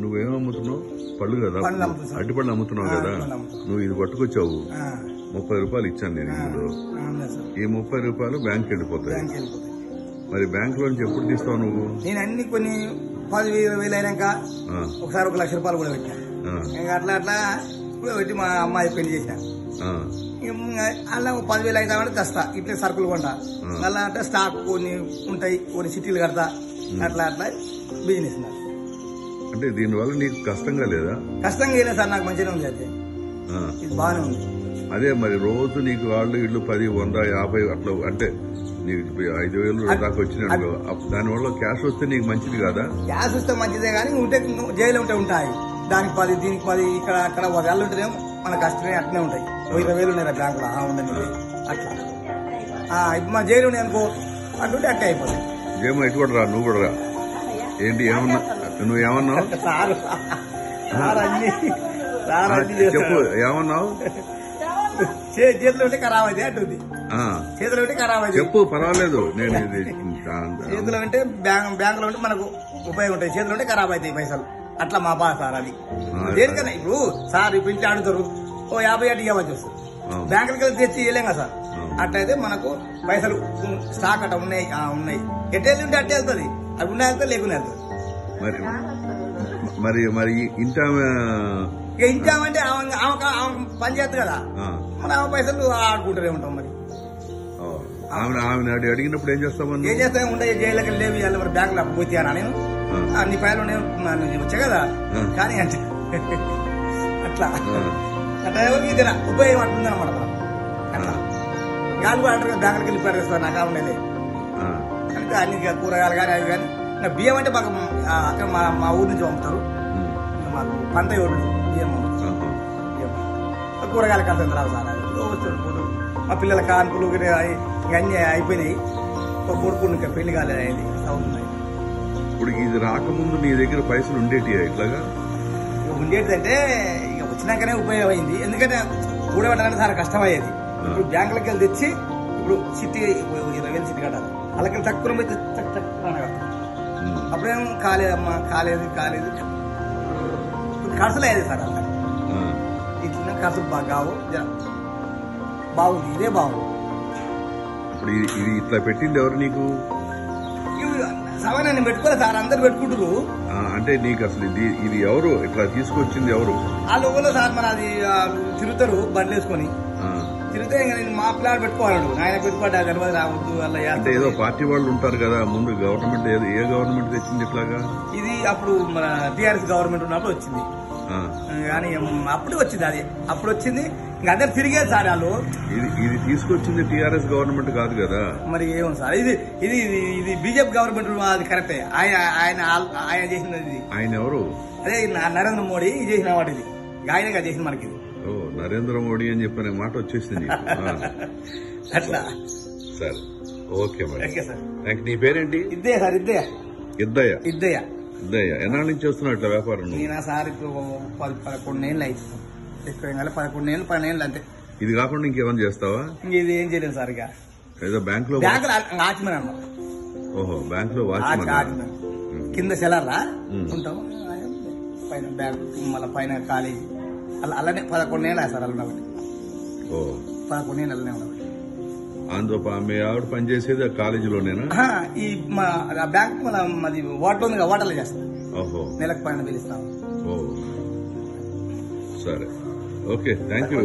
నువ్వేం అమ్ముతున్నావు? పళ్ళు కదా, అరటిపళ్ళు అమ్ముతున్నావు కదా. నువ్వు ఇది పట్టుకొచ్చావు, 30 రూపాయలు ఇచ్చాను నేను ఇందులో. ఈ 30 రూపాయలు బ్యాంక్ వెళ్ళిపోతాయి. మరి బ్యాంక్ లోంచి ఎప్పుడు తీస్తావు నువ్వు? నేను అన్ని కొన్ని 10,000 అయినాక ఒకసారి 1 లక్ష రూపాయలు కూడా పెట్టాను. అట్లా అట్లా పెట్టి మా అమ్మాయి పెళ్లి చేశాను. అలా 10,000 అవుతామంటే తెస్తా, ఇట్లా సరుకులు కొంటా. అలా అంటే స్టాక్ కొన్ని ఉంటాయి, కొన్ని సిటీలు కడతా. అట్లా అట్లా బిజినెస్. అంటే దీనివల్ల నీకు కష్టంగా లేదా? కష్టంగా లేదు సార్, నాకు మంచిగా ఉంది. అయితే ఇది బాగానే ఉంది. అదే మరి రోజు నీకు వాళ్ళు ఇళ్ళు 10, 100, 50 అట్లా అంటే నీకు 5,000 దాకా వచ్చినట్టు, దానివల్ల క్యాష్ వస్తే నీకు మంచిది కాదా? క్యాష్ వస్తే మంచిదే కానీ ఉంటే జైలు ఉంటే ఉంటాయి. దానికి 10, దీనికి 10, ఇక్కడ అక్కడ 1,000 ఉంటేనేమో మన కష్టమే అట్లనే ఉంటాయి. 20,000 ఉన్నాయి బ్యాంకులో ఉండండి అట్లా. ఇప్పుడు మా జైలు ఉన్నాయి అనుకో, అట్లుంటే అట్లా అయిపోతాయి. ఏమో ఇటు కూడా రా, నువ్వు కూడా రా. ఏంటి ఏమన్నా నువ్వేమన్నావు? చెప్పు, ఏమన్నావు? చేతిలో ఉంటే ఖరాబ్ అయితే అంటుంది. చేతిలో ఉంటే ఖరాబ్ అయితే చెప్పు, పర్వాలేదు. నేను చేతిలో ఉంటే బ్యాంకులో ఉంటే మనకు ఉపయోగం ఉంటాయి, చేతిలో ఉంటే ఖరాబ్ అవుతాయి పైసలు. అట్లా మా బాధ సార్. అది దేనికన్నా ఇప్పుడు సార్ ఇప్పుడు ఇంట్లో అడుగుతారు, 50 అటు ఇవ్వచ్చు వస్తుంది. బ్యాంకులకి వెళ్ళి తెచ్చి ఇవ్వలేం కదా సార్. అట్లయితే మనకు పైసలు స్టాక్ అట్లా ఉన్నాయి. ఎట్టేది ఉంటే అట్టే వెళ్తుంది, అవి ఉన్న వెళ్తుంది, లేకుండా వెళ్తుంది. మరి మరి ఇంటామంటే పని చేస్తుంది కదా, మరి ఆమె పైసలు ఆడుకుంటూనే ఉంటాం. మరి ఆమె అడిగినప్పుడు ఏం చేస్తామని ఉండే జైలుకి లేవు, మరి బ్యాంకులో అప్పు పోతానా నేను, అన్ని పైలు వచ్చా కదా. కానీ అంటే అట్లా అట్లా ఎవరికి ఉపయోగం అట్టుంది అనమాట. అట్లా గాలి కూడా అంటారు కదా, బ్యాంకులకి వెళ్ళి పెరిగిస్తారు. నాకు ఉండేది అంటే అన్ని కూరగాయలు కానీ అవి కానీ. బియ్యం అంటే మాకు అక్కడ మా ఊరు నుంచి పంపుతారు. మాకు పంట ఓడు బియ్యం కూరగాయలకు అంత రావు సార్. వస్తుంటారు మా పిల్లల కాన్పులు ఇవన్నీ అయిపోయినాయి. కొడుకు ఇంకా పెళ్లి కాలేదు, అవుతున్నాయి. ఇప్పుడు ఇది రాకముందు నీ దగ్గర పైసలు ఉండేటి ఇట్లాగా? ఉండేటిదంటే ఇక వచ్చినాకనే ఉపయోగం అయింది. ఎందుకంటే కూడబెట్టాలంటే చాలా కష్టమయ్యేది. ఇప్పుడు బ్యాంకులకి వెళ్ళి తెచ్చి ఇప్పుడు సిటీ 20,000 సిటీ కట్టాలి. అలాగే తక్కువ పోయి అప్పుడేం కాలేదమ్మా, కాలేదు ఖర్చులు అయ్యేది సార్. అలా ఇట్లా ఖర్చులు బాగా బాగుంది. ఇదే బాగుంది. ఇప్పుడు ఇది ఇట్లా పెట్టింది ఎవరు నీకు? సవాన్ని పెట్టుకోలేదు సార్, అందరు పెట్టుకుంటారు. అంటే నీకు అసలు ఇది ఎవరు ఇట్లా తీసుకొచ్చింది ఎవరు? వాళ్ళు ఊళ్ళో సార్ మన అది తిరుగుతారు బండ్లు వేసుకొని తిరిగితే ఇంకా నేను మా ప్లాట్ పెట్టుకోవాలడు. ఆయన పెట్టుకోవడం గణపతి రావద్దు అలా. అంటే ఏదో పార్టీ వాళ్ళు ఉంటారు కదా ముందు. గవర్నమెంట్ ఏ గవర్నమెంట్ తెచ్చింది ఇట్లాగా? ఇది అప్పుడు మన టీఆర్ఎస్ గవర్నమెంట్ ఉన్నప్పుడు వచ్చింది. కానీ అప్పుడు వచ్చింది, అది అప్పుడు వచ్చింది. ఇంకా అందరు తిరిగేది సార్ వాళ్ళు. ఇది తీసుకొచ్చింది టీఆర్ఎస్ గవర్నమెంట్ కాదు కదా. మరి ఏమో సార్, ఇది బీజేపీ గవర్నమెంట్. అది కరెక్టే. ఆయన చేసినది. ఆయన ఎవరు? అదే నరేంద్ర మోడీ చేసిన వాడు. ఇది ఆయనగా చేసిన మనకి. నరేంద్ర మోడీ అని చెప్పిన మాట వచ్చేసింది. అట్లా సరే, ఓకే మరి. నీ పేరేంటి? ఇద్దయ్య సార్. ఇద్దయ్య. ఎన్నాళ్ళ నుంచి చేస్తున్నావు ఇట్లా వ్యాపారం? నేనా సార్ ఇప్పుడు 11 ఏళ్ళు అవుతుంది. ఎక్కువ 11 ఏళ్ళు 12 ఏళ్ళు అంతే. ఇది కాకుండా ఇంకేమైనా చేస్తావా? ఇది ఏం చేయలేదు సార్. ఇక ఏదో బ్యాంక్ లో వాచ్మెన్ అన్నమాట. ఓహో, బ్యాంక్ లో వాచ్మెన్. కింద సెలర్లా ఉంటాం, పైన బ్యాంక్, మళ్ళీ పైన కాలేజీ. అలానే 11 ఏళ్ళు సార్. అలా ఉండబట్టి 11 ఏళ్ళు అలానే ఉండబట్టి. అందులో మీ ఆవిడ పనిచేసేది కాలేజీలోనేనా? ఈ బ్యాంక్ మాది వాటర్ ఉంది, వాటర్లో చేస్తాం. నెలకు 12,000 ఇస్తాం. సరే, ఓకే, థ్యాంక్ యూ.